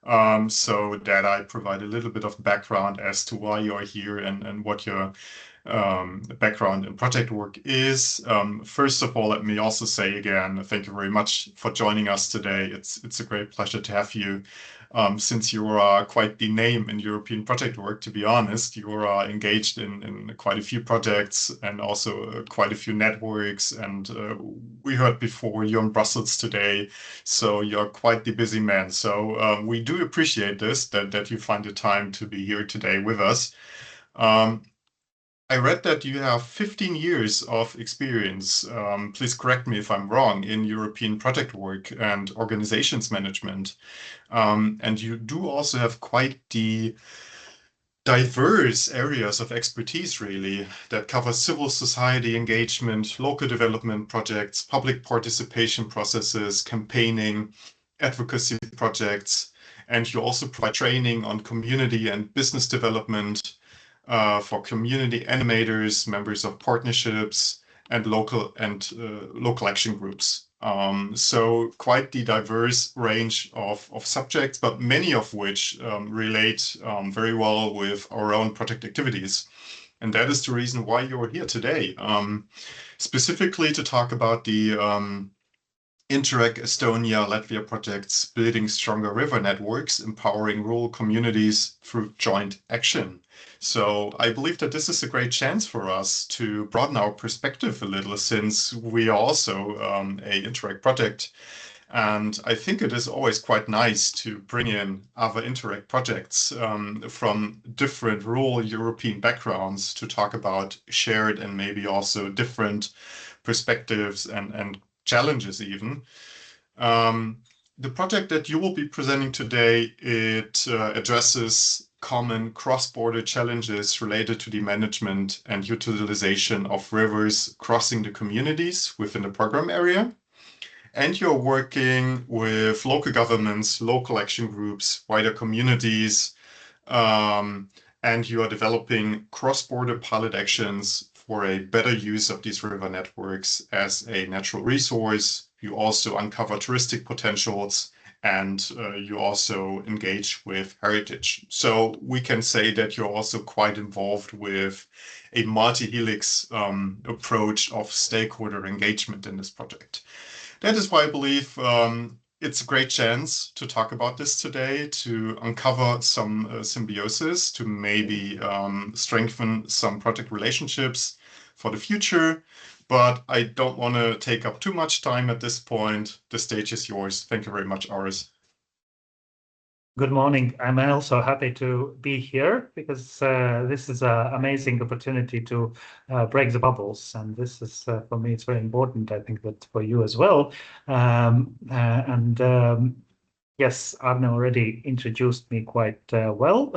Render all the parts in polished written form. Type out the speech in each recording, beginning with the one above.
so that I provide a little bit of background as to why you're here and what your background in project work is. First of all, let me also say again, thank you very much for joining us today. It's a great pleasure to have you. Since you are quite the name in European project work, to be honest, you are engaged in quite a few projects and also quite a few networks. And we heard before you're in Brussels today, so you're quite the busy man. So we do appreciate this, that you find the time to be here today with us. I read that you have 15 years of experience, please correct me if I'm wrong, in European project work and organizations management. And you do also have quite the diverse areas of expertise, really, that cover civil society engagement, local development projects, public participation processes, campaigning, advocacy projects, and you also provide training on community and business development for community animators, members of partnerships, and local action groups. So quite the diverse range of subjects, but many of which relate very well with our own project activities. And that is the reason why you're here today, specifically to talk about the Interreg Estonia, Latvia projects, building stronger river networks, empowering rural communities through joint action. So I believe that this is a great chance for us to broaden our perspective a little, since we are also a Interreg project. And I think it is always quite nice to bring in other Interreg projects from different rural European backgrounds to talk about shared and maybe also different perspectives and challenges even. The project that you will be presenting today, it addresses common cross-border challenges related to the management and utilization of rivers crossing the communities within the program area. And you're working with local governments, local action groups, wider communities, and you are developing cross-border pilot actions for a better use of these river networks as a natural resource. You also uncover touristic potentials, and you also engage with heritage. So we can say that you're also quite involved with a multi-helix approach of stakeholder engagement in this project. That is why I believe it's a great chance to talk about this today, to uncover some symbiosis, to maybe strengthen some project relationships for the future. But I don't want to take up too much time at this point. The stage is yours. Thank you very much, Āris. Good morning. I'm also happy to be here because this is an amazing opportunity to break the bubbles. And this is, for me, it's very important. I think that for you as well. Yes, Arne already introduced me quite well.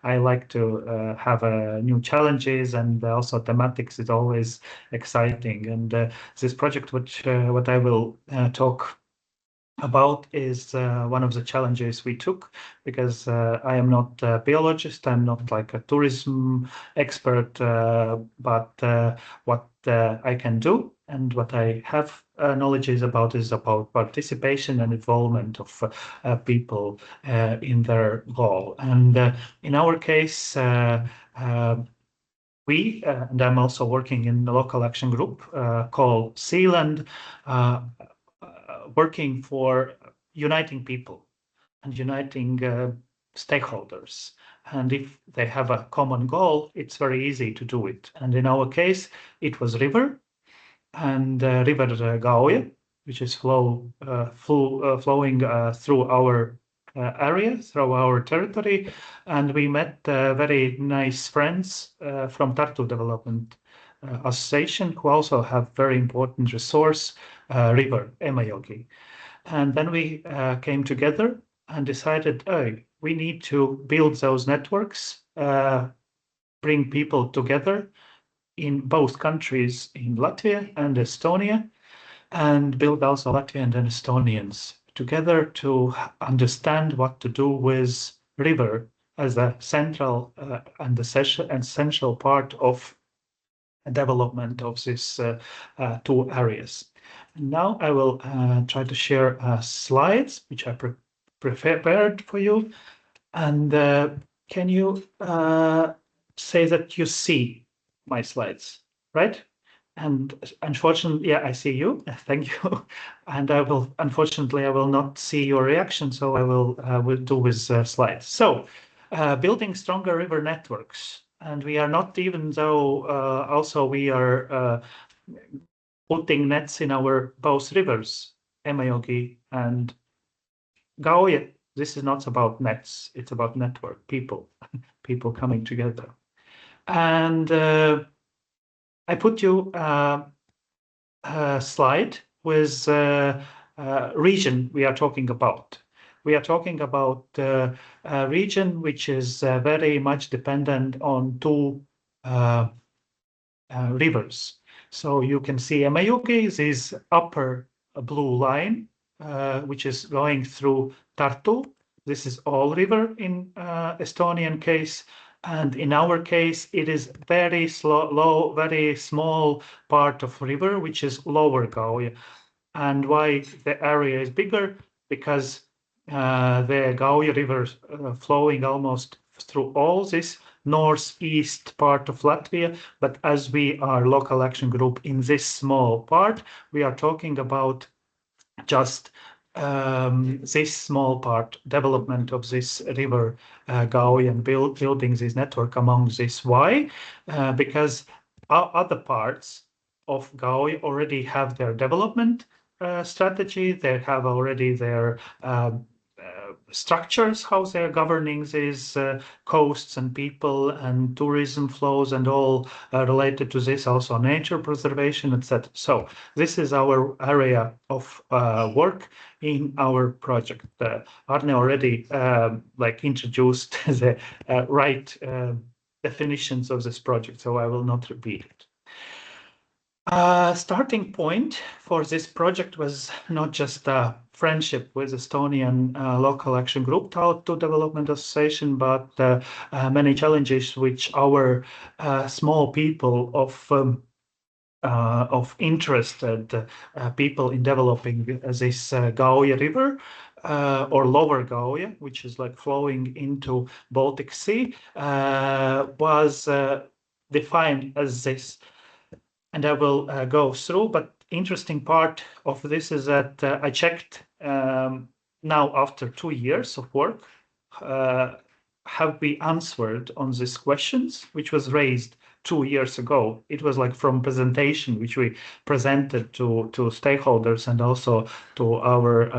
I like to have new challenges, and also thematics is always exciting. And this project, what I will talk about is one of the challenges we took, because I am not a biologist, I'm not like a tourism expert, but what I can do and what I have knowledge is about participation and involvement of people in their goal. And in our case, we, and I'm also working in the local action group called Sealand, working for uniting people and uniting stakeholders. And if they have a common goal, it's very easy to do it. And in our case, it was river and river Gauja, which is flowing through our area, through our territory. And we met very nice friends from Tartu Development Association, who also have very important resource, river, Emajogi. And then we came together and decided, oh, we need to build those networks, bring people together in both countries, in Latvia and Estonia, and build also Latvian and Estonians together to understand what to do with river as a central and essential part of development of these two areas. And now I will try to share slides which I prepared for you. And can you say that you see my slides, right? And unfortunately, yeah, I see you. Thank you. And unfortunately, I will not see your reaction, so I will do with slides. So, building stronger river networks. And we are not, even though also we are putting nets in our both rivers, Emajogi and Gauja. This is not about nets, it's about network, people coming together. And I put you a slide with region we are talking about. We are talking about a region which is very much dependent on two rivers. So you can see Emajogi is this upper blue line, which is going through Tartu. This is all river in Estonian case. And in our case, it is very very small part of river, which is Lower Gauja. And why the area is bigger? Because the Gauja river flowing almost through all this northeast part of Latvia. But as we are local action group in this small part, we are talking about just this small part, development of this river Gauja, and building this network among this. Why? Because other parts of Gauja already have their development strategy. They have already their structures, how they're governing these coasts and people and tourism flows and all related to this, also nature preservation, etc. So this is our area of work in our project. Arne already introduced the right definitions of this project, so I will not repeat it. Starting point for this project was not just a friendship with Estonian local action group, Tartu Development Association, but many challenges which our small people of interested people in developing this Gauja River or Lower Gauja, which is like flowing into Baltic Sea, was defined as this. And I will go through, but interesting part of this is that I checked now after 2 years of work, have we answered on these questions, which was raised 2 years ago. It was like from presentation, which we presented to stakeholders and also to our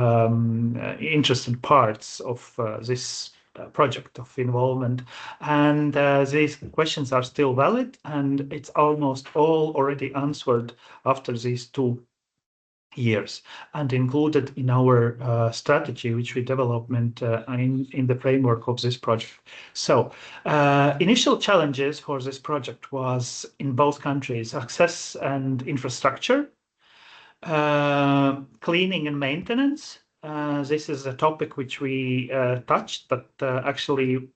interested parts of this project of involvement, and these questions are still valid, and it's almost all already answered after these 2 years and included in our strategy, which we developed in the framework of this project. So initial challenges for this project was in both countries, access and infrastructure, cleaning and maintenance. This is a topic which we touched, but actually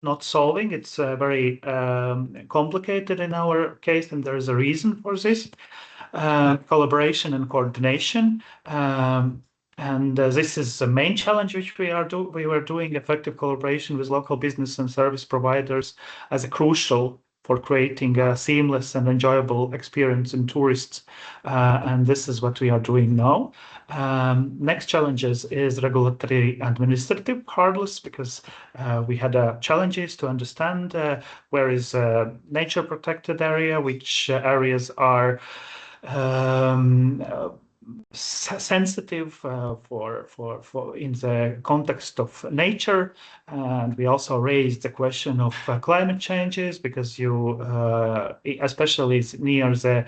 not solving. It's very complicated in our case, and there is a reason for this. Collaboration and coordination. And this is the main challenge which we were doing. Effective collaboration with local business and service providers as a crucial for creating a seamless and enjoyable experience in tourists. And this is what we are doing now. Next challenges is regulatory administrative hurdles, because we had challenges to understand where is nature protected area, which areas are sensitive for in the context of nature. And we also raised the question of climate changes, because you especially near the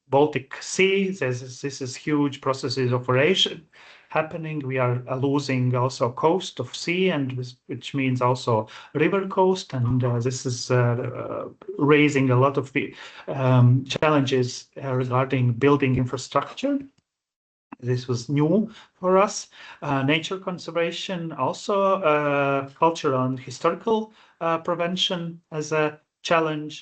Baltic Sea, this is huge processes of erosion happening. We are losing also coast of sea, and which means also river coast, and this is raising a lot of challenges regarding building infrastructure. This was new for us. Nature conservation, also cultural and historical prevention as a challenge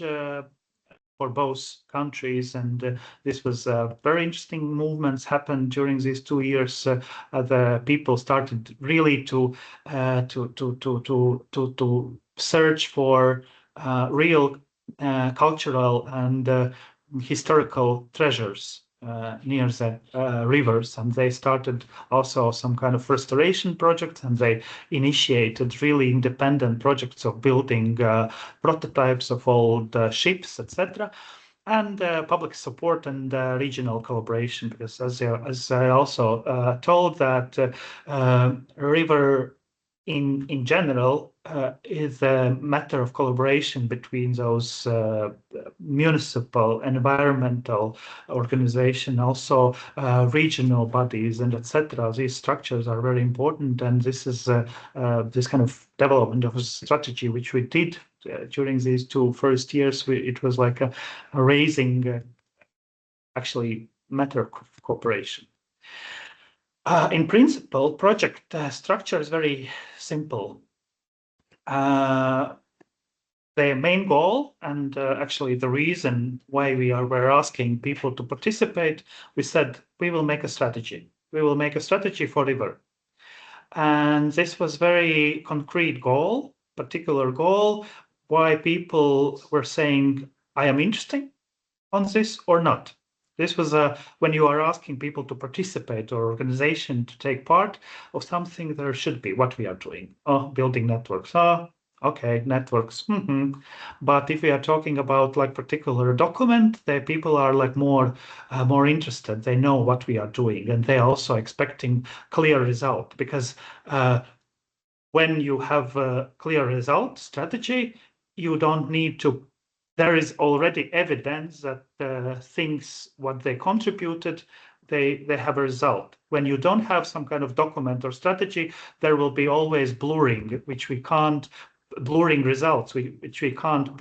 for both countries, and this was very interesting movements happened during these 2 years. The people started really to search for real cultural and historical treasures near the rivers, and they started also some kind of restoration projects, and they initiated really independent projects of building prototypes of old ships, etc., and public support and regional collaboration, because as I also told, that river in general is a matter of collaboration between those municipal, environmental organization, also regional bodies, and etc. These structures are very important, and this is this kind of development of a strategy which we did during these 2 first years. It was like a raising actually matter of cooperation. In principle, project structure is very simple. The main goal, and actually the reason why we're asking people to participate, we said we will make a strategy. We will make a strategy for river. And this was very concrete goal, particular goal, why people were saying, I am interested on this or not. This was when you are asking people to participate or organization to take part of something, there should be what we are doing. Oh, building networks. Oh, okay, networks. But if we are talking about like particular document, the people are like more interested. They know what we are doing, and they're also expecting clear result, because when you have a clear result strategy, you don't need to. There is already evidence that things what they contributed, they have a result. When you don't have some kind of document or strategy, there will be always blurring, which we can't blurring results, which we can't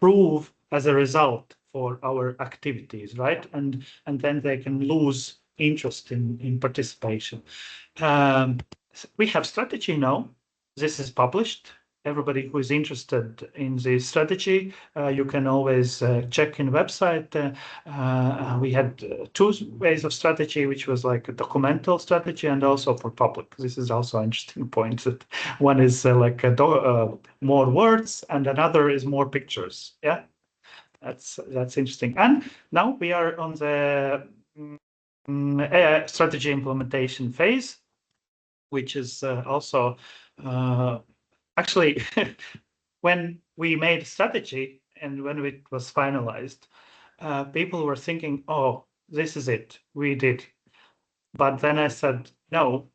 prove as a result for our activities, right? And then they can lose interest in participation. We have strategy now. This is published. Everybody who is interested in this strategy, you can always check in website. We had 2 ways of strategy, which was like a documental strategy and also for public. This is also an interesting point, that one is like more words and another is more pictures. Yeah, that's interesting. And now we are on the strategy implementation phase, which is also actually, when we made a strategy and when it was finalized, people were thinking, oh, this is it, we did. But then I said, no,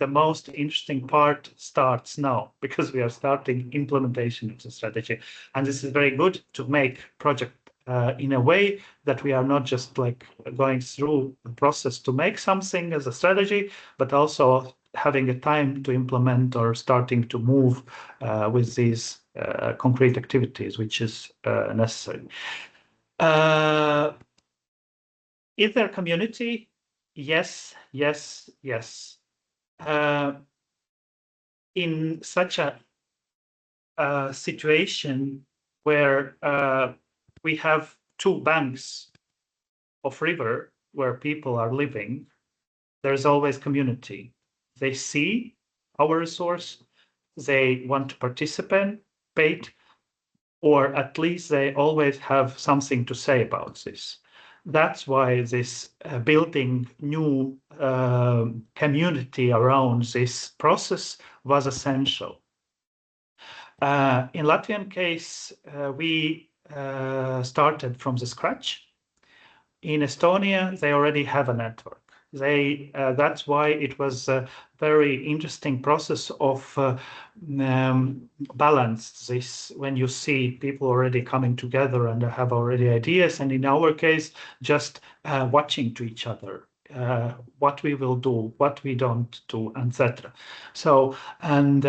the most interesting part starts now, because we are starting implementation of the strategy. And this is very good to make project in a way that we are not just like going through the process to make something as a strategy, but also having a time to implement or starting to move with these concrete activities, which is necessary. Is there community? Yes, yes, yes. In such a situation where we have 2 banks of river where people are living, there's always community. They see our resource, they want to participate, or at least they always have something to say about this. That's why this building new community around this process was essential. In Latvian case, we started from the scratch. In Estonia, they already have a network. That's why it was a very interesting process of balance this, when you see people already coming together and have already ideas, and in our case, just watching to each other. What we will do, what we don't do, etc. So and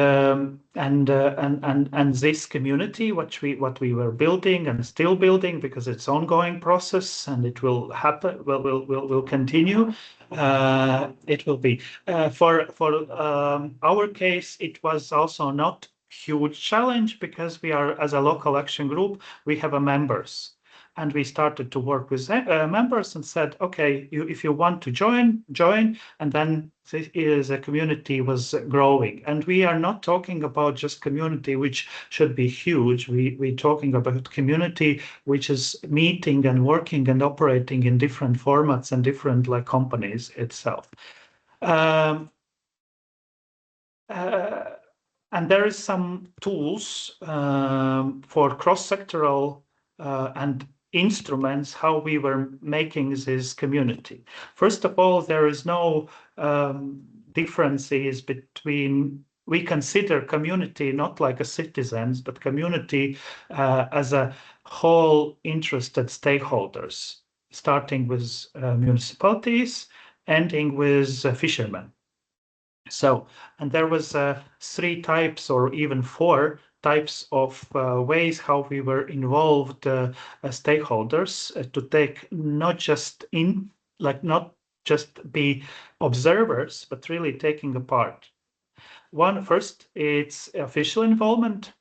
this community, what we were building and still building, because it's ongoing process and it will happen, will continue. It will be for our case. It was also not huge challenge because we are, as a local action group, we have members. And we started to work with members and said, okay, if you want to join. And then the community was growing. And we are not talking about just community, which should be huge. We're talking about community which is meeting and working and operating in different formats and different companies itself. And there is some tools for cross-sectoral and instruments how we were making this community. First of all, there is no differences between, we consider community not like a citizens, but community as a whole interested stakeholders, starting with municipalities, ending with fishermen. So, and there was 3 types or even 4 types of ways how we were involved as stakeholders to take not just not just be observers, but really taking a part. First, it's official involvement.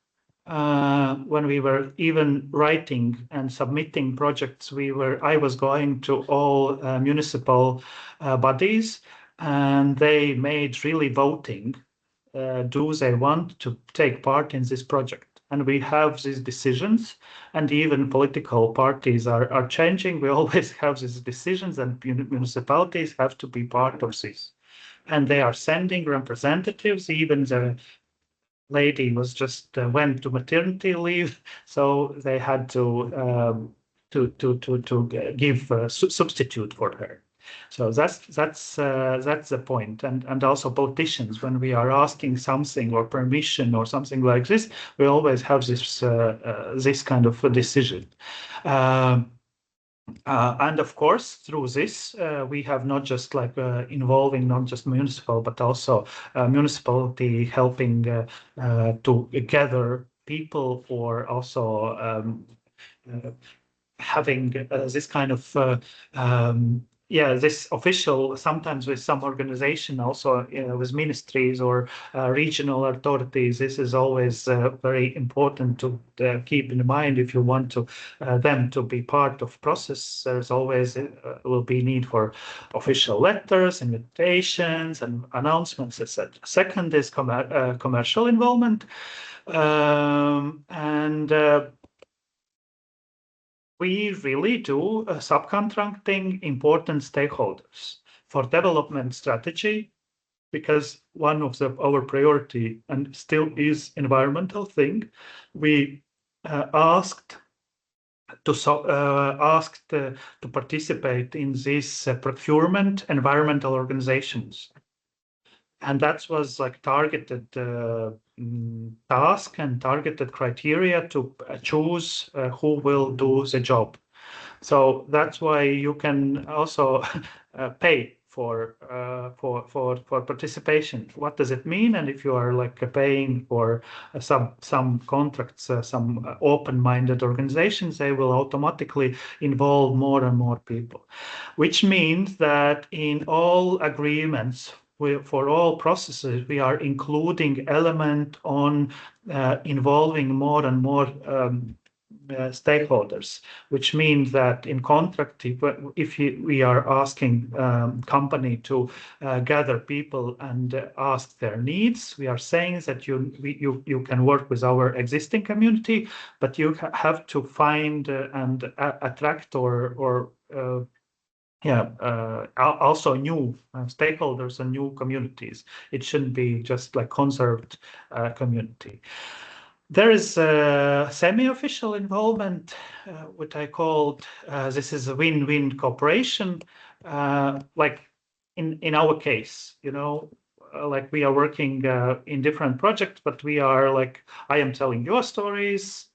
When we were even writing and submitting projects, I was going to all municipal bodies, and they made really voting. Do they want to take part in this project? And we have these decisions, and even political parties are changing. We always have these decisions, and municipalities have to be part of this. And they are sending representatives. Even the lady was just went to maternity leave, so they had to give a substitute for her. So that's the point. And also politicians, when we are asking something or permission or something like this, we always have this kind of a decision. And of course, through this, we have not just involving not just municipal, but also municipality helping to gather people, or also having this kind of this official, sometimes with some organization, also with ministries or regional authorities. This is always very important to keep in mind. If you want to them to be part of process, there's always will be need for official letters, invitations, and announcements, etc. Second is commercial involvement, and we really do subcontracting important stakeholders for development strategy, because one of our priority and still is environmental thing. We asked to participate in this procurement environmental organizations. And that was targeted task and targeted criteria to choose who will do the job. So that's why you can also pay for participation. What does it mean? And if you are paying for some contracts, some open-minded organizations, they will automatically involve more and more people, which means that in all agreements, for all processes, we are including element on involving more and more stakeholders, which means that in contract, if we are asking company to gather people and ask their needs, we are saying that you can work with our existing community, but you have to find and attract or also new stakeholders and new communities. It shouldn't be just conserved community. There is semi-official involvement, what I called this is a win-win cooperation. In our case, we are working in different projects, but we are I am telling your stories,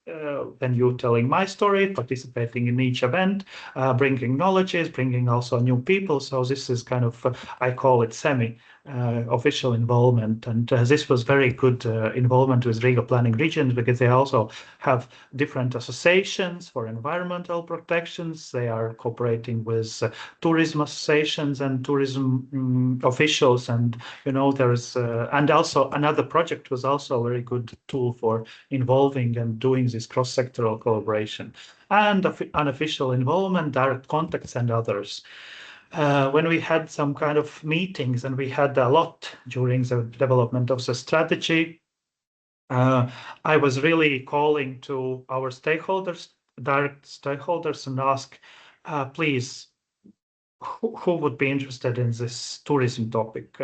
then you telling my story, participating in each event, bringing knowledges, bringing also new people. So this is kind of, I call it semi-official involvement. And this was very good involvement with Riga Planning Region, because they also have different associations for environmental protections. They are cooperating with tourism associations and tourism officials. And, you know, there's, and also another project was also a very good tool for involving and doing this cross-sectoral collaboration, and unofficial involvement, direct contacts, and others. When we had some kind of meetings, and we had a lot during the development of the strategy, I was really calling to our stakeholders, direct stakeholders, and ask, please, who would be interested in this tourism topic,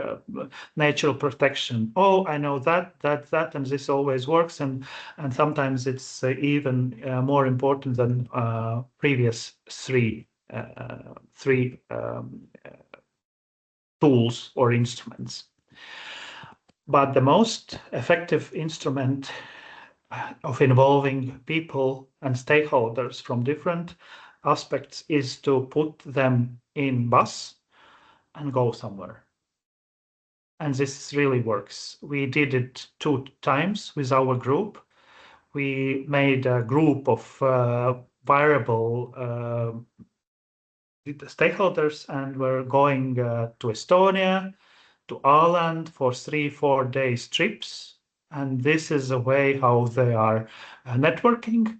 natural protection? Oh, I know that, and this always works, and sometimes it's even more important than previous three tools or instruments. But the most effective instrument of involving people and stakeholders from different aspects is to put them in bus and go somewhere. And this really works. We did it 2 times with our group. We made a group of variable stakeholders, and we're going to Estonia, to Ireland for 3-4 days trips. And this is a way how they are networking.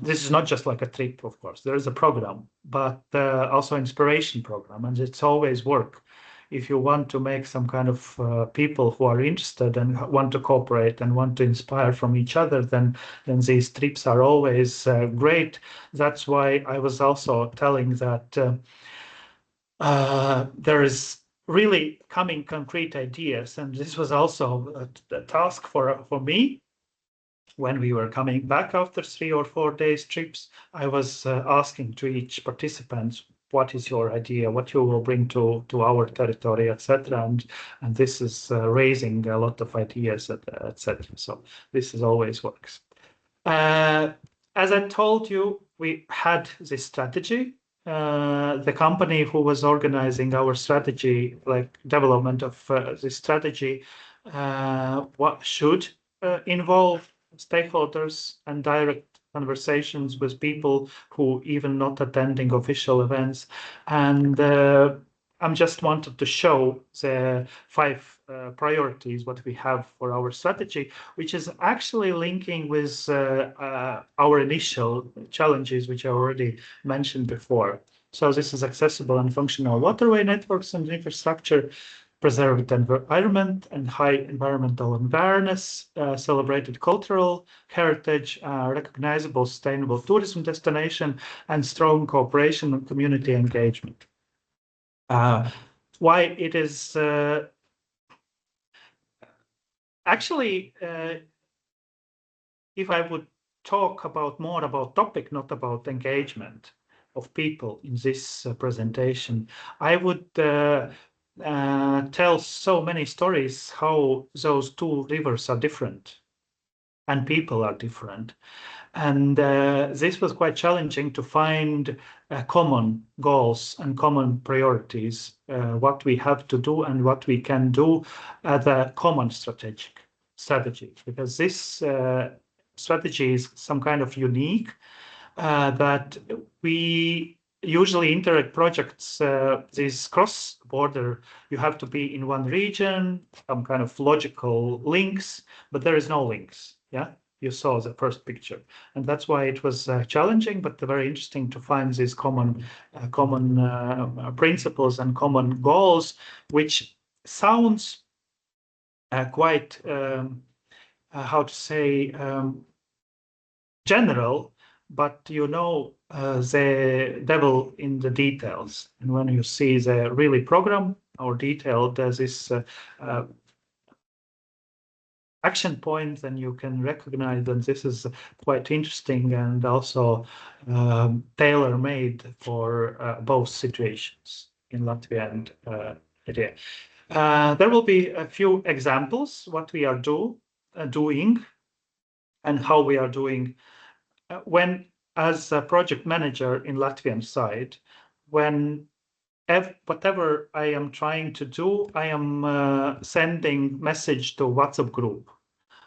This is not just like a trip, of course. There is a program, but also inspiration program, and it's always work. If you want to make some kind of people who are interested and want to cooperate and want to inspire from each other, then these trips are always great. That's why I was also telling that there is really coming concrete ideas, and this was also a task for me. When we were coming back after 3 or 4 days trips, I was asking to each participant, what is your idea, what you will bring to our territory, etc. And this is raising a lot of ideas, etc. So this is always works. As I told you, we had this strategy. The company who was organizing our strategy, like development of this strategy, what should involve stakeholders and direct conversations with people who even not attending official events. And I just wanted to show the 5 priorities what we have for our strategy, which is actually linking with our initial challenges, which I already mentioned before. So this is accessible and functional waterway networks and infrastructure, preserved environment and high environmental awareness, celebrated cultural heritage, recognizable sustainable tourism destination, and strong cooperation and community engagement. Why it is actually, if I would talk more about topic, not about engagement of people in this presentation, I would tell so many stories how those 2 rivers are different and people are different. And this was quite challenging to find common goals and common priorities, what we have to do and what we can do as a common strategy, because this strategy is some kind of unique, that we usually Interreg projects, these cross-border, you have to be in one region, some kind of logical links, but there is no links. Yeah, you saw the first picture, and that's why it was challenging, but very interesting to find these common principles and common goals, which sounds quite how to say general, but you know the devil in the details. And when you see the really program or detailed this action point, then you can recognize that this is quite interesting and also tailor-made for both situations in Latvia and Latvia. There will be a few examples what we are doing. and how we are doing. When, as a project manager in Latvian side, whatever I am trying to do, I am sending message to WhatsApp group.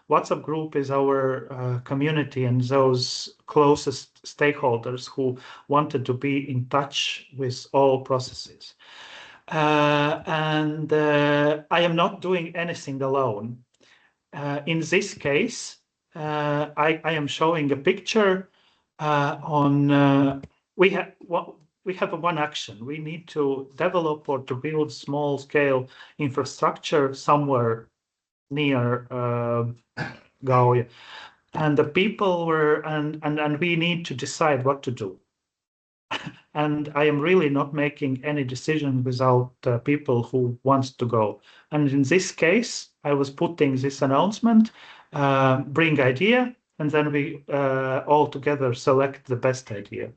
WhatsApp group is our community and those closest stakeholders who wanted to be in touch with all processes. And I am not doing anything alone. In this case, I am showing a picture on we have one action. We need to develop or to build small scale infrastructure somewhere near Gauja, and the people were and we need to decide what to do. And I am really not making any decision without people who wants to go. And in this case, I was putting this announcement, bring idea, and then we all together select the best idea.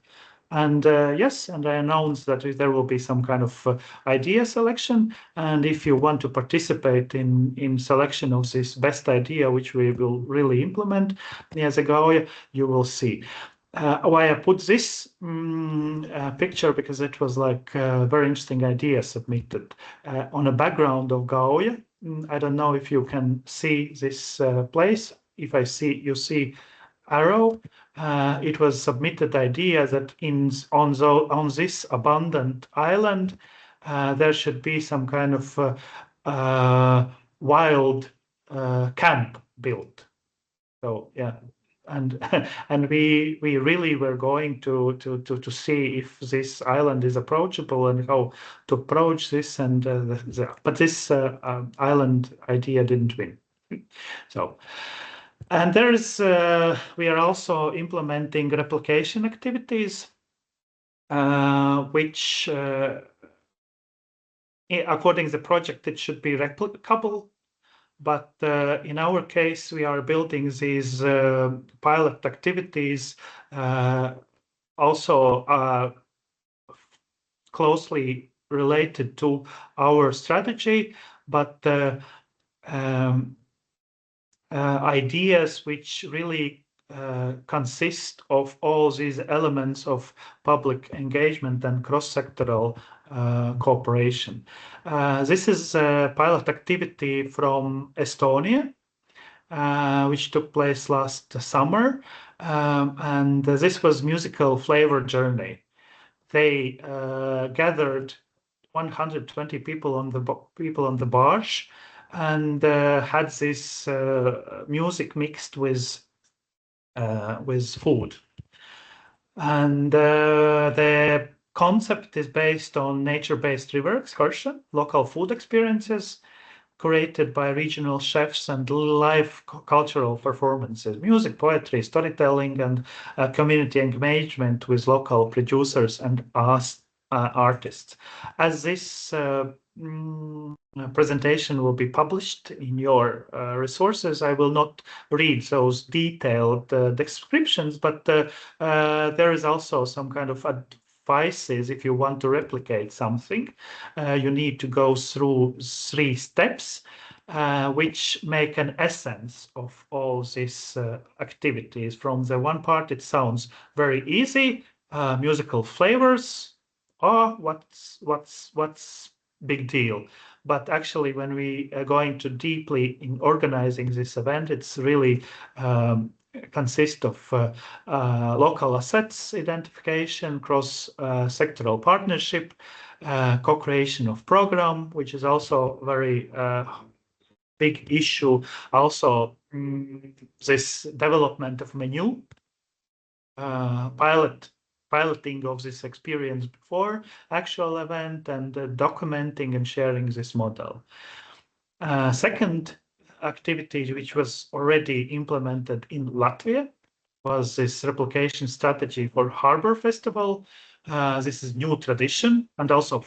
And yes, and I announced that there will be some kind of idea selection. And if you want to participate in selection of this best idea, which we will really implement as a Gauja, you will see. Why I put this picture, because it was like a very interesting idea submitted on a background of Gauja. I don't know if you can see this place. If you see arrow, it was submitted idea that on this abundant island, there should be some kind of wild camp built. So yeah, and and we really were going to see if this island is approachable and how to approach this, and but this island idea didn't win. So. And we are also implementing replication activities, which, according to the project, it should be replicable. But in our case, we are building these pilot activities also closely related to our strategy, but ideas which really consist of all these elements of public engagement and cross-sectoral cooperation. This is a pilot activity from Estonia, which took place last summer, and this was musical flavor journey. They gathered 120 people on the barge, and had this music mixed with food. And the concept is based on nature-based river excursion, local food experiences created by regional chefs, and live cultural performances, music, poetry, storytelling, and community engagement with local producers and artists. As this presentation will be published in your resources, I will not read those detailed descriptions, but there is also some kind of advices. If you want to replicate something, you need to go through 3 steps, which make an essence of all these activities. From the one part, it sounds very easy, musical flavors. Oh, what's big deal? But actually, when we are going to deeply in organizing this event, it's really consists of local assets identification, cross-sectoral partnership, co-creation of program, which is also very big issue. Also, this development of menu, piloting of this experience before actual event, and documenting and sharing this model. Second activity, which was already implemented in Latvia, was this replication strategy for Harbor Festival. This is new tradition, and also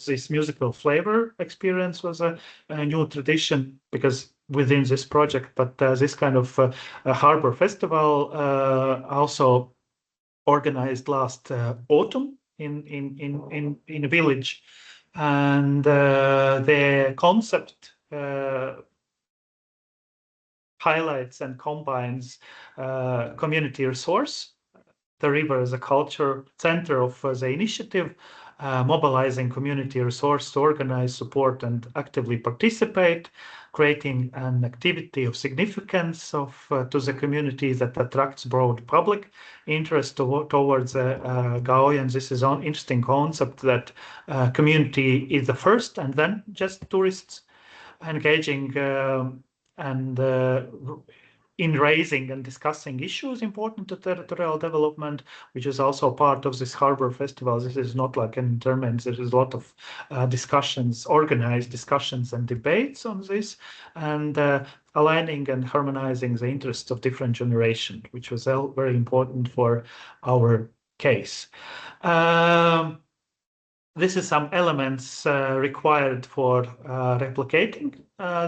this musical flavor experience was a new tradition because within this project, but this kind of Harbor Festival also organized last autumn in a village, and the concept highlights and combines community resource, the river as a culture center of the initiative, mobilizing community resource to organize, support, and actively participate, creating an activity of significance to the community that attracts broad public interest towards Gaoi. And this is an interesting concept that community is the first and then just tourists, engaging and in raising and discussing issues important to territorial development, which is also part of this Harbor Festival. This is not like an interment. There is a lot of discussions, organized discussions and debates on this, and aligning and harmonizing the interests of different generations, which was very important for our case. This is some elements required for replicating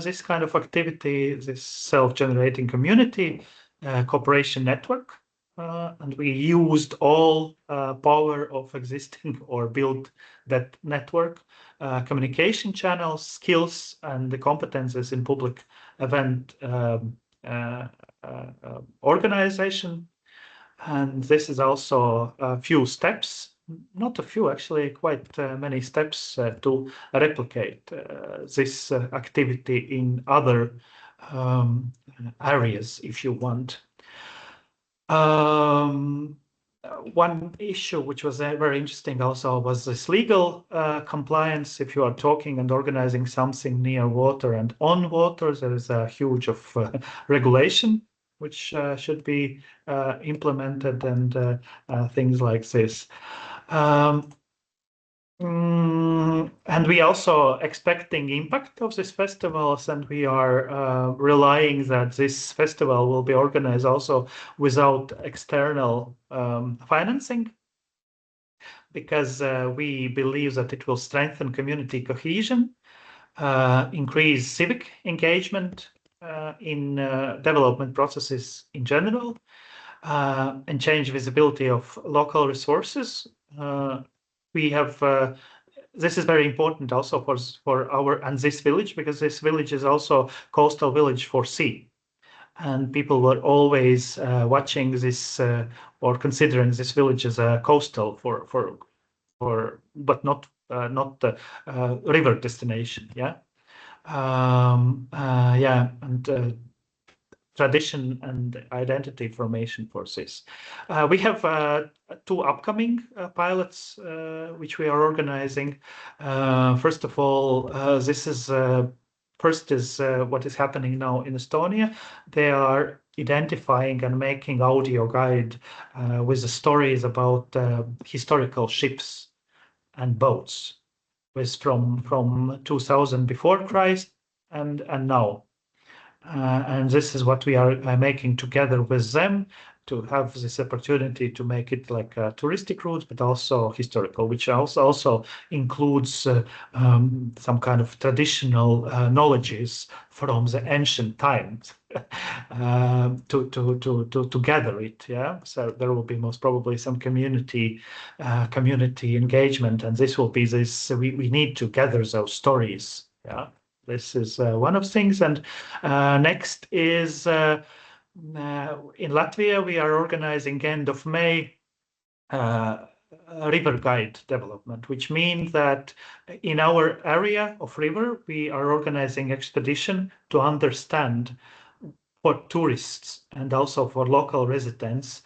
this kind of activity, this self-generating community cooperation network. And we used all power of existing or built that network, communication channels, skills, and the competences in public event organization. And this is also a few steps. Not a few, actually, quite many steps to replicate this activity in other areas, if you want. One issue which was very interesting also was this legal compliance. If you are talking and organizing something near water and on water, there is a huge of regulation which should be implemented, and things like this. And we also expecting impact of these festivals, and we are relying that this festival will be organized also without external financing, because we believe that it will strengthen community cohesion, increase civic engagement in development processes in general, and change visibility of local resources. We have this is very important also for our and this village, because this village is also coastal village for sea, and people were always watching this or considering this village as a coastal but not river destination. Yeah, yeah, and tradition and identity formation for this. We have 2 upcoming pilots which we are organizing. First of all, this is first is what is happening now in Estonia. They are identifying and making audio guide with the stories about historical ships and boats, with from 2000 before Christ and now. And this is what we are making together with them, to have this opportunity to make it like a touristic route, but also historical, which also includes some kind of traditional knowledges from the ancient times to gather it. Yeah, so there will be most probably some community engagement, and this will be this. We need to gather those stories. Yeah. This is one of things. And next is in Latvia, we are organizing end of May river guide development, which means that in our area of river, we are organizing expedition to understand for tourists and also for local residents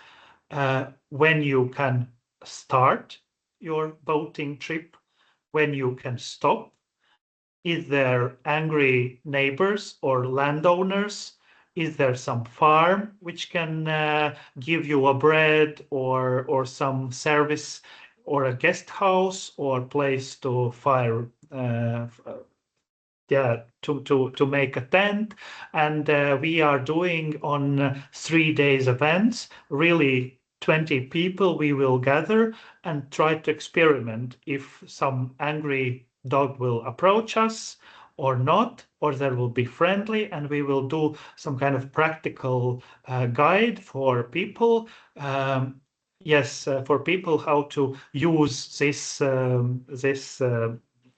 when you can start your boating trip, when you can stop. Is there angry neighbors or landowners? Is there some farm which can give you a bread or some service, or a guest house or place to fire? Yeah, to make a tent. And we are doing on 3 days events, really 20 people we will gather and try to experiment if some angry dog will approach us or not, or there will be friendly, and we will do some kind of practical guide for people. Yes, for people how to use this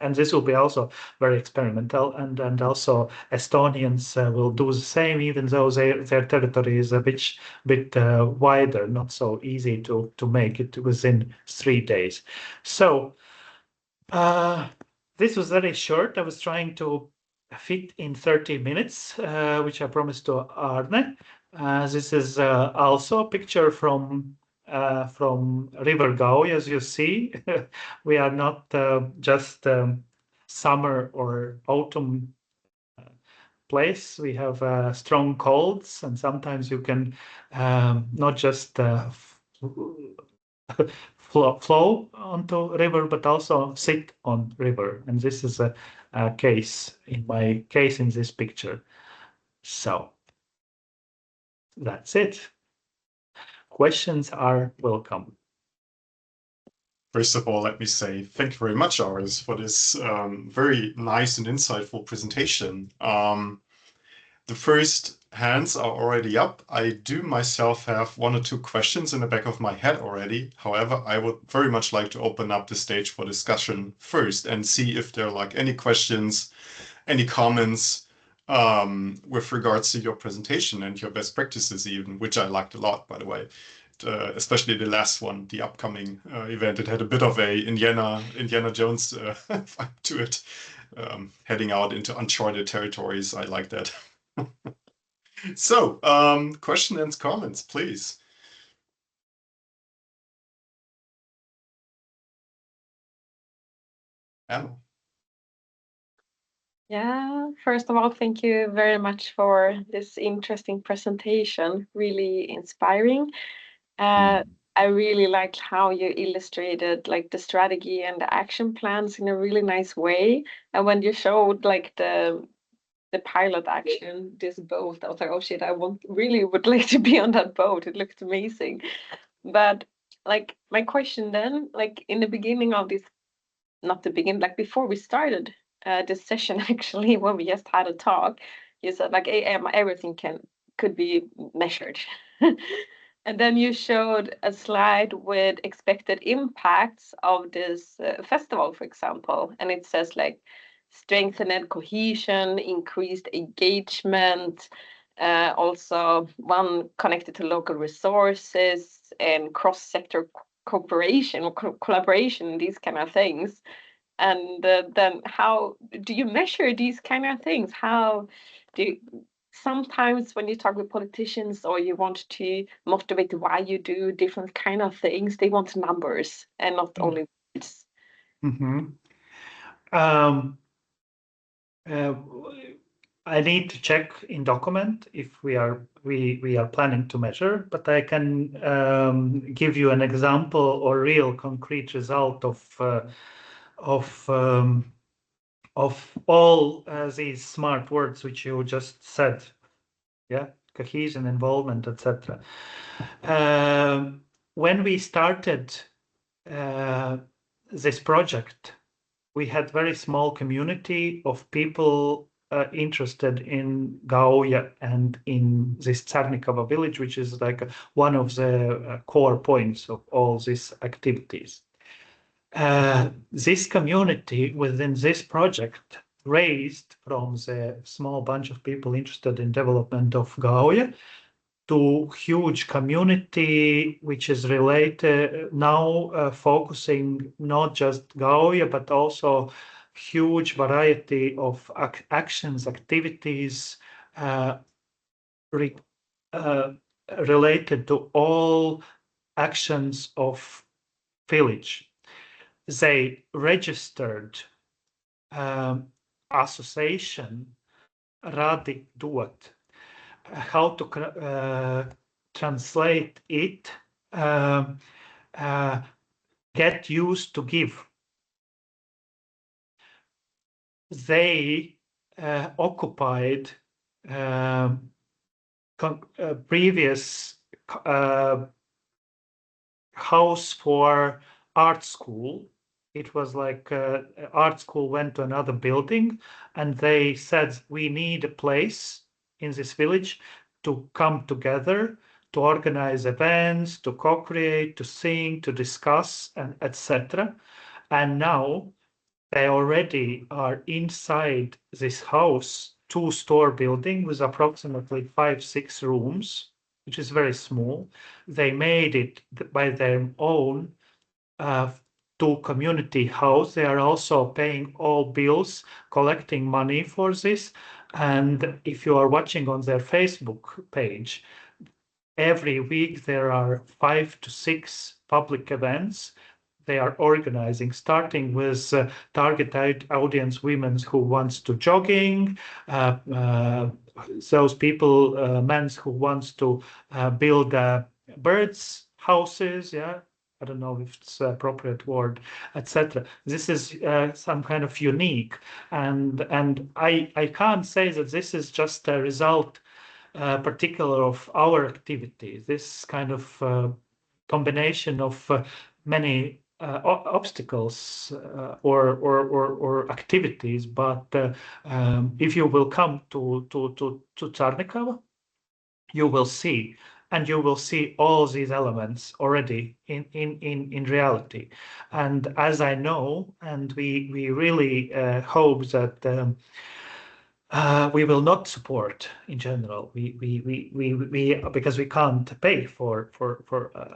And this will be also very experimental, and also Estonians will do the same, even though their territory is a bit wider, not so easy to make it within 3 days. So this was very short. I was trying to fit in 30 minutes, which I promised to Arne. This is also a picture from River Gau, as you see. We are not just summer or autumn place. We have strong colds, and sometimes you can not just flow onto river, but also sit on river. And this is a case in my case in this picture. So that's it. Questions are welcome. First of all, let me say thank you very much, Āris, for this very nice and insightful presentation. The first hands are already up. I do myself have 1 or 2 questions in the back of my head already. However, I would very much like to open up the stage for discussion first and see if there are like any questions, any comments with regards to your presentation and your best practices even, which I liked a lot, by the way. Especially the last one, the upcoming event. It had a bit of a Indiana Jones vibe to it, heading out into uncharted territories. I like that. So, questions and comments, please. Emma. Yeah, first of all, thank you very much for this interesting presentation, really inspiring. I really liked how you illustrated like the strategy and the action plans in a really nice way. And when you showed like the pilot action, this boat, I was like, oh shit, really would like to be on that boat. It looked amazing. But like my question then, like in the beginning of this, not the beginning, like before we started this session, actually, when we just had a talk, you said like everything could be measured. And then you showed a slide with expected impacts of this festival, for example, and it says like strengthened cohesion, increased engagement, also one connected to local resources and cross-sector cooperation or collaboration, these kind of things. And then how do you measure these kind of things? How do you, sometimes when you talk with politicians or you want to motivate why you do different kind of things, they want numbers and not only words. I need to check in document if we are planning to measure, but I can give you an example or real concrete result of all these smart words which you just said. Yeah, cohesion, involvement, etc. When we started this project, we had very small community of people interested in Gauja and in this Tsarnikova village, which is like one of the core points of all these activities. This community within this project raised from the small bunch of people interested in development of Gauja to huge community, which is related now focusing not just Gauja, but also huge variety of actions, activities related to all actions of village. They registered association Radi Dot. How to translate it? Get used to give. They occupied previous house for art school. It was like art school went to another building, and they said, we need a place in this village to come together, to organize events, to co-create, to sing, to discuss, and etc. And now they already are inside this house, 2-store building with approximately 5-6 rooms, which is very small. They made it by their own to community house. They are also paying all bills, collecting money for this. And if you are watching on their Facebook page, every week there are 5 to 6 public events they are organizing, starting with target audience women who wants to jogging, those people, men who wants to build birds houses, yeah. I don't know if it's an appropriate word, etc. This is some kind of unique, and I can't say that this is just a result particular of our activity. This kind of combination of many obstacles or activities. But if you will come to Tsarnikava, you will see, and you will see all these elements already in reality. And as I know, and we really hope that we will not support in general. We because we can't pay for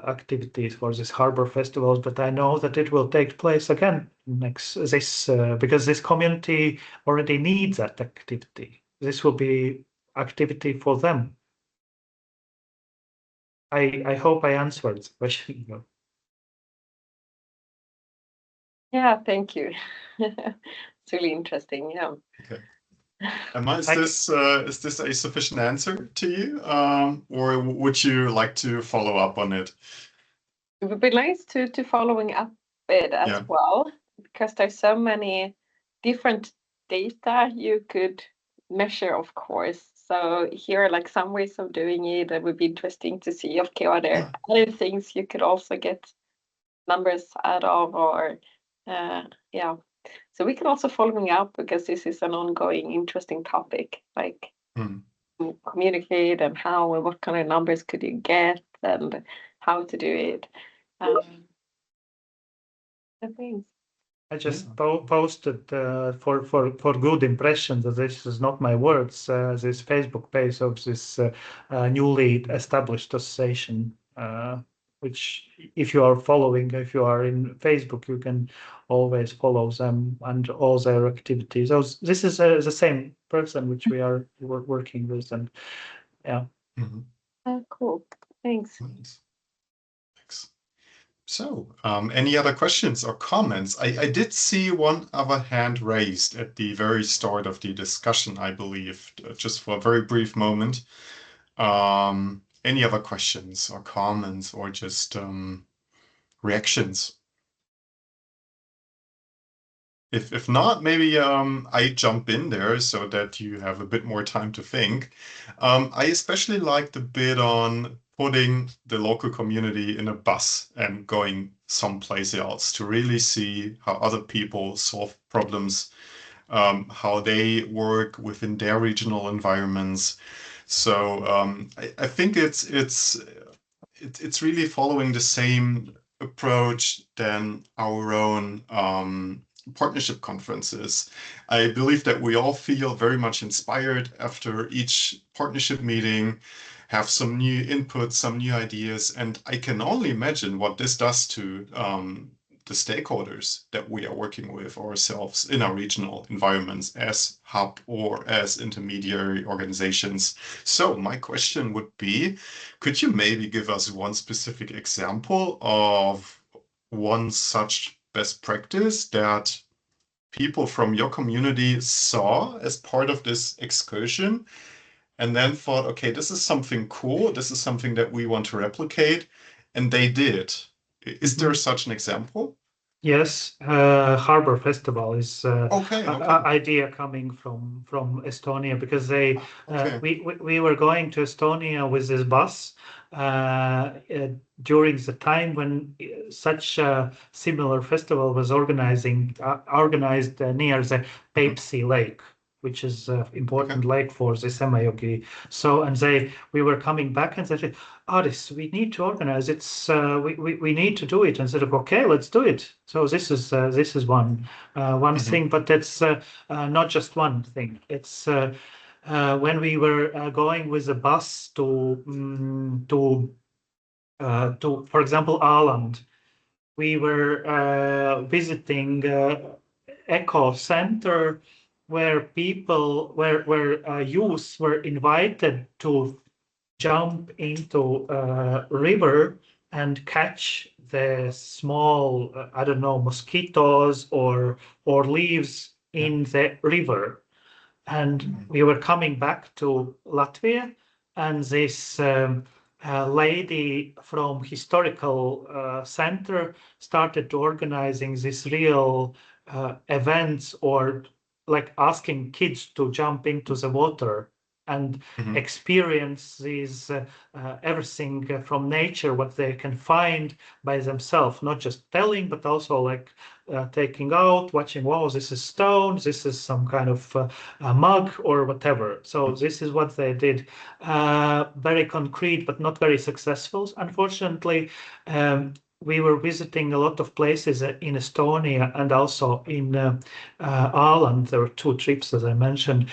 activities for this harbor festivals. But I know that it will take place again next this because this community already needs that activity. This will be activity for them. I hope I answered the question. Yeah, thank you. It's really interesting. Yeah. Okay. Emma, is this a sufficient answer to you, or would you like to follow up on it? It would be nice to following up it as well, because there's so many different data you could measure, of course. So here are like some ways of doing it that would be interesting to see. Okay, are there other things you could also get numbers out of, or yeah. So we can also following up, because this is an ongoing interesting topic, like communicate and how and what kind of numbers could you get and how to do it. Thanks. I just posted for good impression that this is not my words. This Facebook page of this newly established association, which if you are following, if you are in Facebook, you can always follow them and all their activities. So this is the same person which we are working with, and yeah. Cool. Thanks. Nice. Thanks. So, any other questions or comments? I did see one other hand raised at the very start of the discussion, I believe, just for a very brief moment. Any other questions or comments or just reactions? If not, maybe I jump in there so that you have a bit more time to think. I especially like the bit on putting the local community in a bus and going someplace else to really see how other people solve problems, how they work within their regional environments. So I think it's really following the same approach than our own partnership conferences. I believe that we all feel very much inspired after each partnership meeting, have some new input, some new ideas, and I can only imagine what this does to the stakeholders that we are working with ourselves in our regional environments as hub or as intermediary organizations. So my question would be, could you maybe give us one specific example of one such best practice that people from your community saw as part of this excursion and then thought, okay, this is something cool, this is something that we want to replicate, and they did? Is there such an example? Yes, Harbor Festival is Okay. idea coming from Estonia, because they we were going to Estonia with this bus during the time when such a similar festival was organized near the Peipsi Lake. which is an important lake for the Semajoki. So, and we were coming back and they said, Āris, we need to organize. We need to do it. And said, okay, let's do it. So this is one thing, but it's not just one thing. It's when we were going with a bus to for example, Åland, we were visiting eco center where youth were invited to jump into a river and catch the small, I don't know, mosquitoes or leaves in the river. And we were coming back to Latvia, and this lady from historical center started organizing this real events, or like asking kids to jump into the water and experience these everything from nature, what they can find by themselves, not just telling, but also like taking out, watching, wow, this is stone, this is some kind of a mug or whatever. So this is what they did. Very concrete, but not very successful, unfortunately. We were visiting a lot of places in Estonia and also in Åland. There were 2 trips, as I mentioned,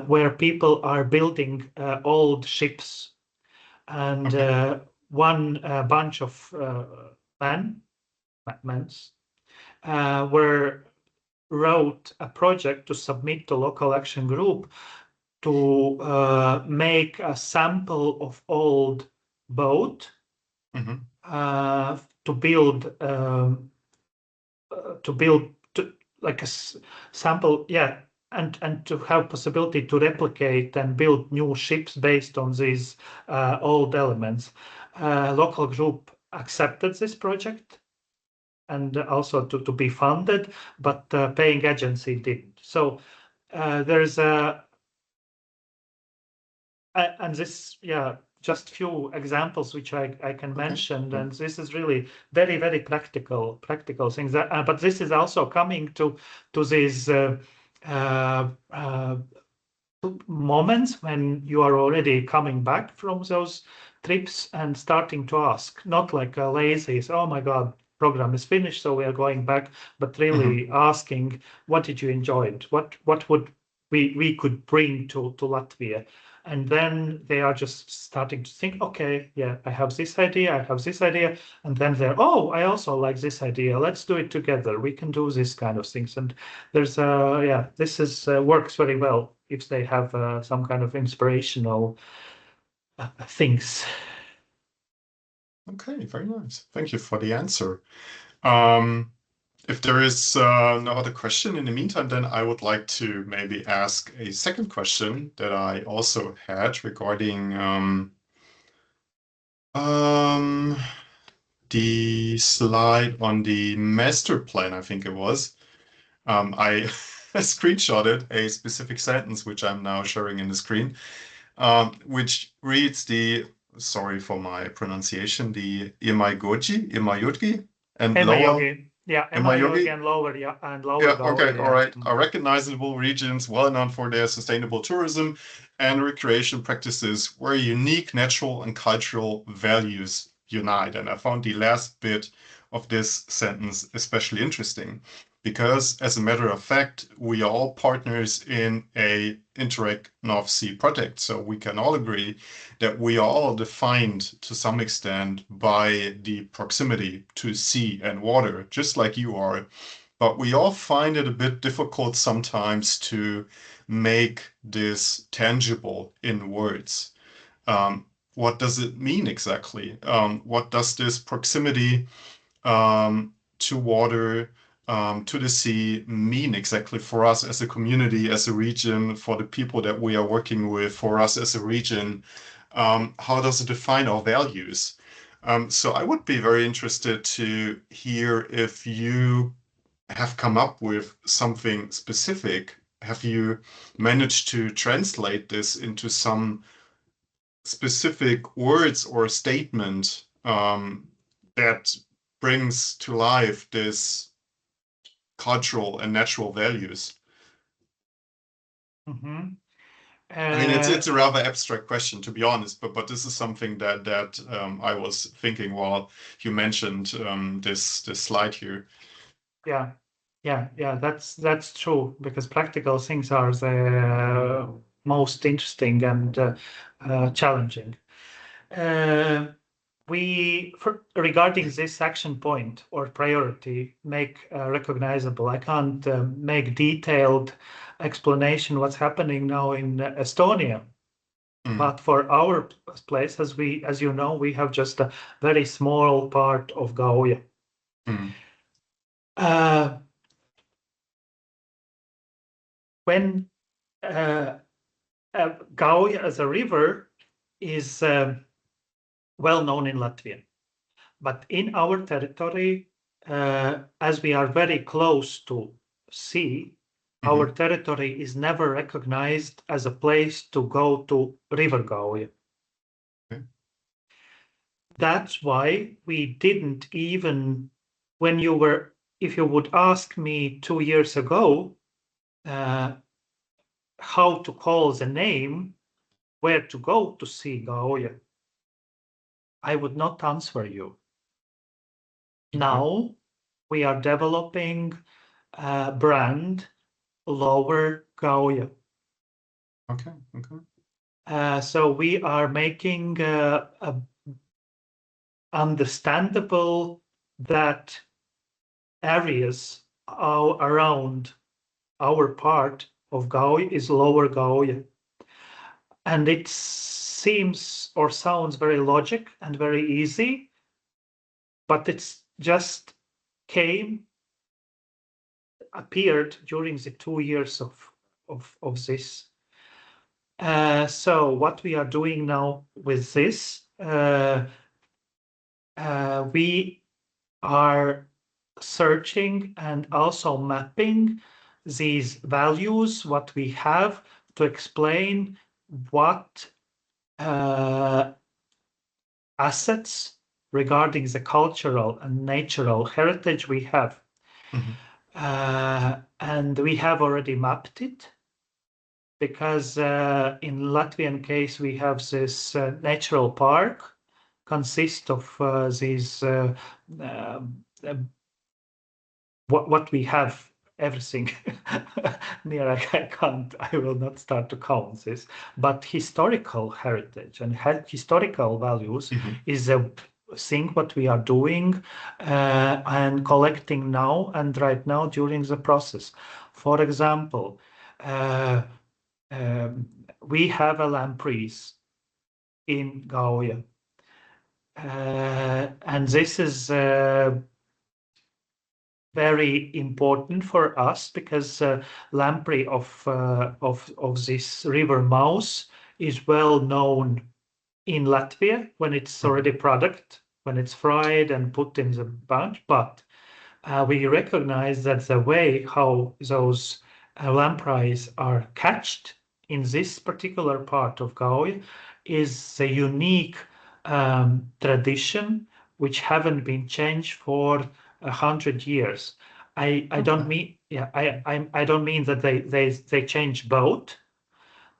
where people are building old ships. And one bunch of men wrote a project to submit to local action group to make a sample of old boat to build like a sample, and to have possibility to replicate and build new ships based on these old elements. Local group accepted this project and also to be funded, but paying agency didn't. So there's and this, just few examples which I can mention, and this is really very, very practical things. But this is also coming to these moments when you are already coming back from those trips and starting to ask, not like a lazy, oh my God, program is finished, so we are going back, but really asking, what did you enjoy? What would we could bring to Latvia? And then they are just starting to think, okay, I have this idea, and then they're, oh, I also like this idea. Let's do it together. We can do this kind of things. And there's this is works very well if they have some kind of inspirational things. Okay, very nice. Thank you for the answer. If there is no other question in the meantime, then I would like to maybe ask a second question that I also had regarding the slide on the master plan, I think it was. I screenshotted a specific sentence, which I'm now showing in the screen, which reads sorry for my pronunciation, the Imayutki and lower. Emajogi and lower, and lower. Okay, all right. Are recognizable regions well known for their sustainable tourism and recreation practices where unique natural and cultural values unite. And I found the last bit of this sentence especially interesting because, as a matter of fact, we are all partners in a Interreg North Sea project. So we can all agree that we are all defined to some extent by the proximity to sea and water, just like you are. But we all find it a bit difficult sometimes to make this tangible in words. What does it mean exactly? What does this proximity to water, to the sea mean exactly for us as a community, as a region, for the people that we are working with, for us as a region? How does it define our values? So I would be very interested to hear if you have come up with something specific. Have you managed to translate this into some specific words or statement that brings to life this cultural and natural values? Mhm. I mean, it's a rather abstract question, to be honest, but this is something that I was thinking while you mentioned this slide here. Yeah, that's true, because practical things are the most interesting and challenging. Regarding this action point or priority, make recognizable. I can't make detailed explanation what's happening now in Estonia. But for our place, as you know, we have just a very small part of Gauja. When Gauja as a river is well known in Latvia, but in our territory, as we are very close to sea, our territory is never recognized as a place to go to River Gauja. That's why we didn't even, if you would ask me 2 years ago how to call the name, where to go to see Gauja, I would not answer you. Now we are developing a brand, Lower Gauja. So we are making understandable that areas around our part of Gauja is Lower Gauja. And it seems or sounds very logic and very easy, but it's just appeared during the 2 years of this. So what we are doing now with this, we are searching and also mapping these values, what we have, to explain what assets regarding the cultural and natural heritage we have. And we have already mapped it, because in Latvian case we have this natural park consists of these what we have, everything near. I will not start to count this, but historical heritage and historical values is a thing what we are doing and collecting now and right now during the process. For example, we have a lampreys in Gauja, and this is very important for us, because lamprey of this river mouse is well known in Latvia when it's already product, when it's fried and put in the bunch. But we recognize that the way how those lampreys are catched in this particular part of Gauja is a unique tradition which haven't been changed for 100 years. I don't mean I don't mean that they change boat,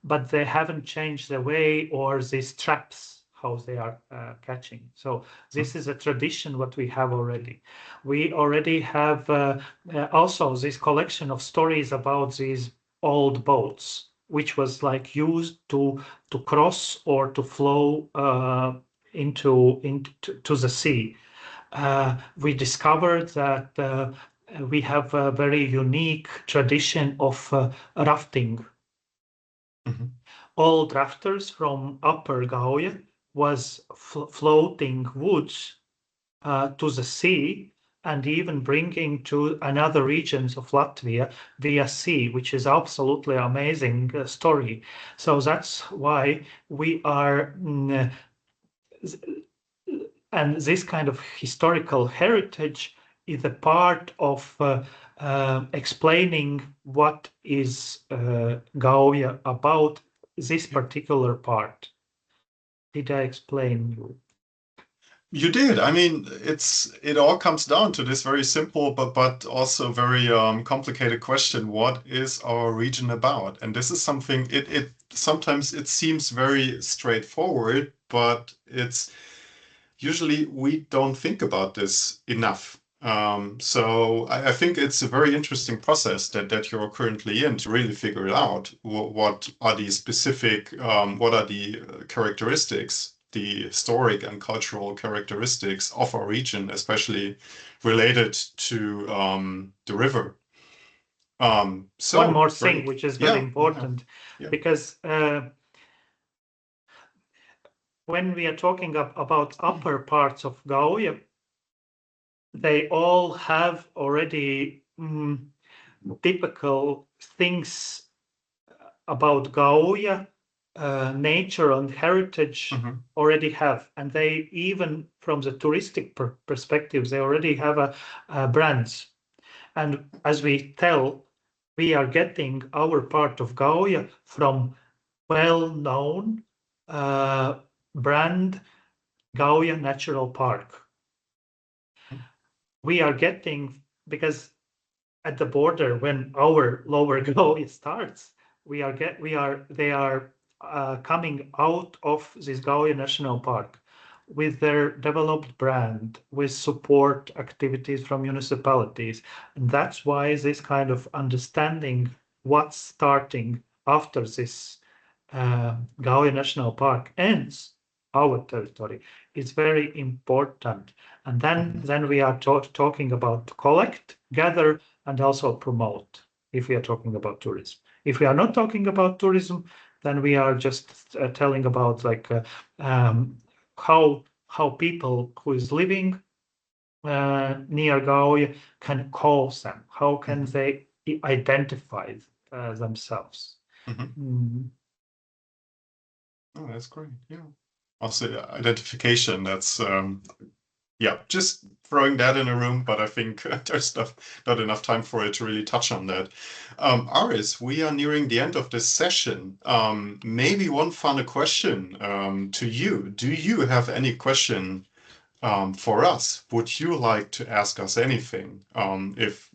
but they haven't changed the way or these traps how they are catching. So this is a tradition what we have already. We already have also this collection of stories about these old boats, which was like used to cross or to flow into the sea. We discovered that we have a very unique tradition of rafting. Old rafters from Upper Gauja was floating woods to the sea, and even bringing to another regions of Latvia via sea, which is absolutely amazing story. So that's why we are and this kind of historical heritage is a part of explaining what is Gauja about this particular part. Did I explain you? You did. I mean, it all comes down to this very simple but also very complicated question. What is our region about? And this is something it sometimes it seems very straightforward, but it's usually we don't think about this enough. So I think it's a very interesting process that you're currently in to really figure it out. What are the specific, what are the characteristics, the historic and cultural characteristics of our region, especially related to the river. So One more thing, great. which is very Yeah, important, yeah. because when we are talking about upper parts of Gauja, they all have already typical things about Gauja, nature and heritage already have, and they even from the touristic perspective, they already have a brands. And as we tell, we are getting our part of Gauja from well-known brand Gauja Natural Park. We are getting, because at the border when our lower Gauja starts, they are coming out of this Gauja National Park with their developed brand, with support activities from municipalities. And that's why this kind of understanding what's starting after this Gauja National Park ends our territory is very important. And then we are talking about collect, gather, and also promote if we are talking about tourism. If we are not talking about tourism, then we are just telling about like how people who is living near Gauja can call them. How can they identify themselves? Oh, that's great. Yeah. Also, identification. That's yeah, just throwing that in a room, but I think there's not enough time for it to really touch on that. Āris, we are nearing the end of this session. Maybe one final question to you. Do you have any question for us? Would you like to ask us anything? If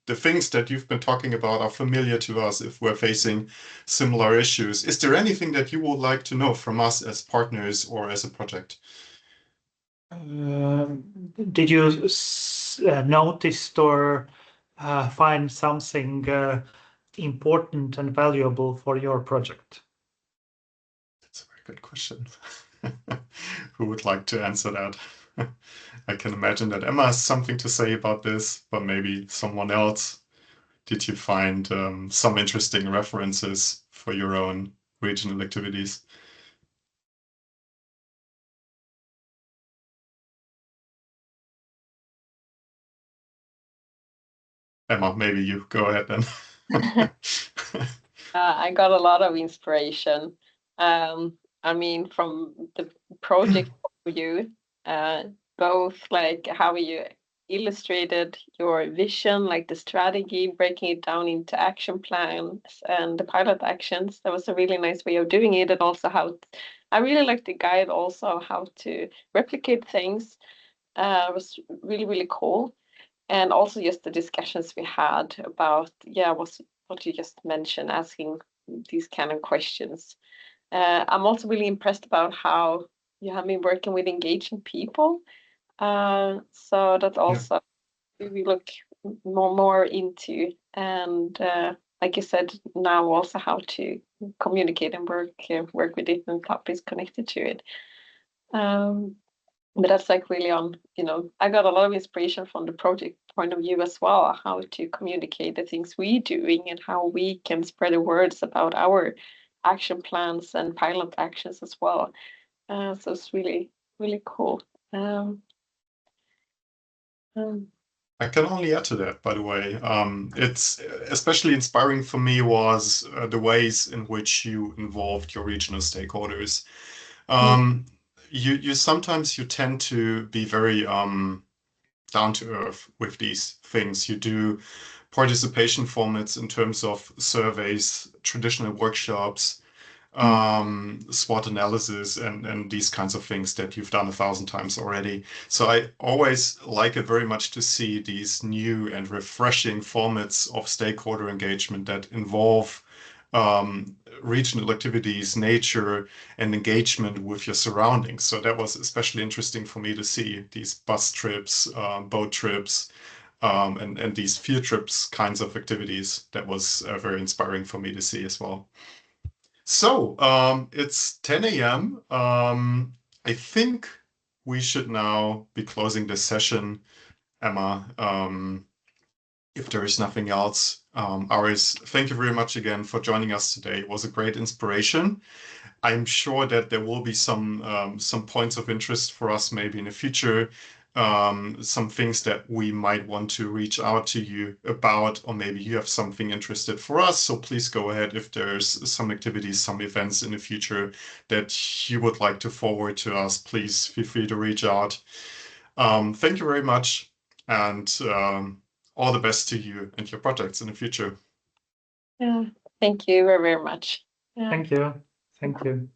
the things that you've been talking about are familiar to us, if we're facing similar issues, is there anything that you would like to know from us as partners or as a project? Did you notice or find something important and valuable for your project? That's a very good question. Who would like to answer that? I can imagine that Emma has something to say about this, but maybe someone else. Did you find some interesting references for your own regional activities? Emma, maybe you go ahead then. I got a lot of inspiration. I mean, from the project view, both like how you illustrated your vision, like the strategy, breaking it down into action plans and the pilot actions. That was a really nice way of doing it. And also how I really like the guide also how to replicate things. Was really, really cool. And also just the discussions we had about, what you just mentioned, asking these kind of questions. I'm also really impressed about how you have been working with engaging people. So that's also we look more into, and like you said, now also how to communicate and work with different topics connected to it. But that's like really on, I got a lot of inspiration from the project point of view as well, how to communicate the things we're doing and how we can spread the words about our action plans and pilot actions as well. So it's really, really cool. I can only add to that, by the way. It's especially inspiring for me was the ways in which you involved your regional stakeholders. You sometimes you tend to be very down to earth with these things. You do participation formats in terms of surveys, traditional workshops, SWOT analysis and these kinds of things that you've done 1,000 times already. So I always like it very much to see these new and refreshing formats of stakeholder engagement that involve regional activities, nature, and engagement with your surroundings. So that was especially interesting for me to see these bus trips, boat trips, and these field trips kinds of activities. That was very inspiring for me to see as well. So it's 10 a.m. I think we should now be closing this session, Emma. If there is nothing else, Āris, thank you very much again for joining us today. It was a great inspiration. I'm sure that there will be some points of interest for us maybe in the future, some things that we might want to reach out to you about, or maybe you have something interested for us. So please go ahead if there's some activities, some events in the future that you would like to forward to us, please feel free to reach out. Thank you very much, and all the best to you and your projects in the future. Yeah, thank you very, very much. Yeah. Thank you. Thank you.